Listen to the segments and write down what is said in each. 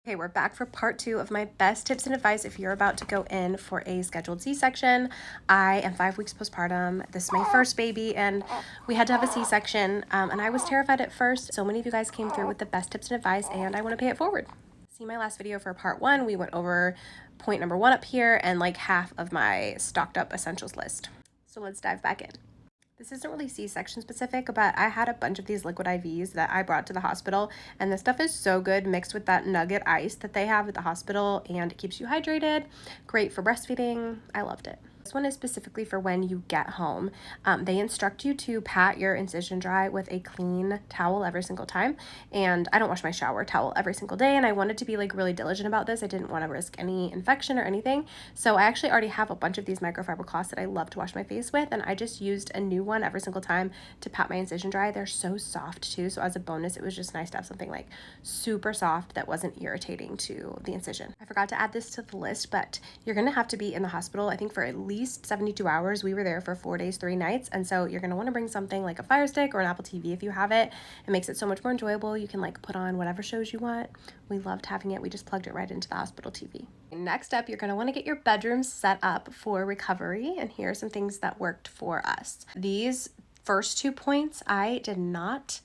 Okay, we're back for part 2 of my best tips and advice if you're about to go in for a scheduled C-section. I am 5 weeks postpartum. This is my first baby, and we had to have a C-section, and I was terrified at first. So many of you guys came through with the best tips and advice, and I want to pay it forward. See my last video for part 1. We went over point number 1 up here and like half of my stocked up essentials list. So let's dive back in. This isn't really C-section specific, but I had a bunch of these liquid IVs that I brought to the hospital, and this stuff is so good mixed with that nugget ice that they have at the hospital, and it keeps you hydrated. Great for breastfeeding. I loved it. This one is specifically for when you get home. They instruct you to pat your incision dry with a clean towel every single time, and I don't wash my shower towel every single day, and I wanted to be like really diligent about this. I didn't want to risk any infection or anything, so I actually already have a bunch of these microfiber cloths that I love to wash my face with, and I just used a new one every single time to pat my incision dry. They're so soft too, so as a bonus it was just nice to have something like super soft that wasn't irritating to the incision. I forgot to add this to the list, but you're gonna have to be in the hospital I think for at least 72 hours. We were there for 4 days 3 nights, and so you're gonna want to bring something like a Fire Stick or an Apple TV if you have it. It makes it so much more enjoyable. You can like put on whatever shows you want. We loved having it. We just plugged it right into the hospital TV. Next up, you're going to want to get your bedroom set up for recovery, and here are some things that worked for us. These first 2 points I did not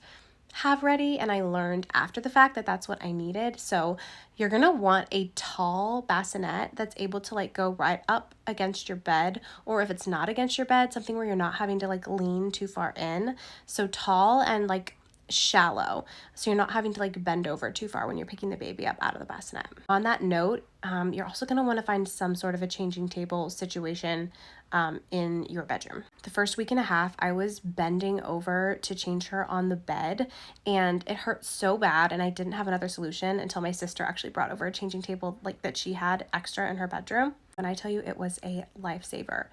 have ready, and I learned after the fact that that's what I needed. So you're going to want a tall bassinet that's able to like go right up against your bed, or if it's not against your bed, something where you're not having to like lean too far in. So tall and like shallow, so you're not having to like bend over too far when you're picking the baby up out of the bassinet. On that note, you're also going to want to find some sort of a changing table situation in your bedroom. The first week and a half, I was bending over to change her on the bed, and it hurt so bad, and I didn't have another solution until my sister actually brought over a changing table like that she had extra in her bedroom. And I tell you, it was a lifesaver.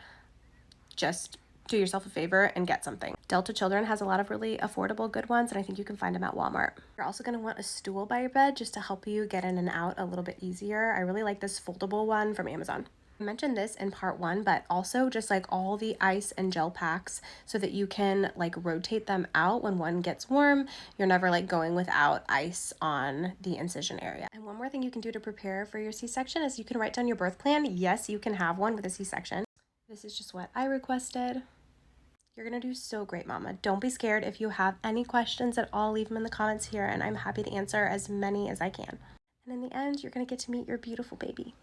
Just do yourself a favor and get something. Delta Children has a lot of really affordable good ones, and I think you can find them at Walmart. You're also going to want a stool by your bed just to help you get in and out a little bit easier. I really like this foldable one from Amazon. I mentioned this in part 1, but also just like all the ice and gel packs so that you can like rotate them out when one gets warm. You're never like going without ice on the incision area. And one more thing you can do to prepare for your C-section is you can write down your birth plan. Yes, you can have one with a C-section. This is just what I requested. You're going to do so great, Mama. Don't be scared. If you have any questions at all, leave them in the comments here, and I'm happy to answer as many as I can. And in the end, you're going to get to meet your beautiful baby.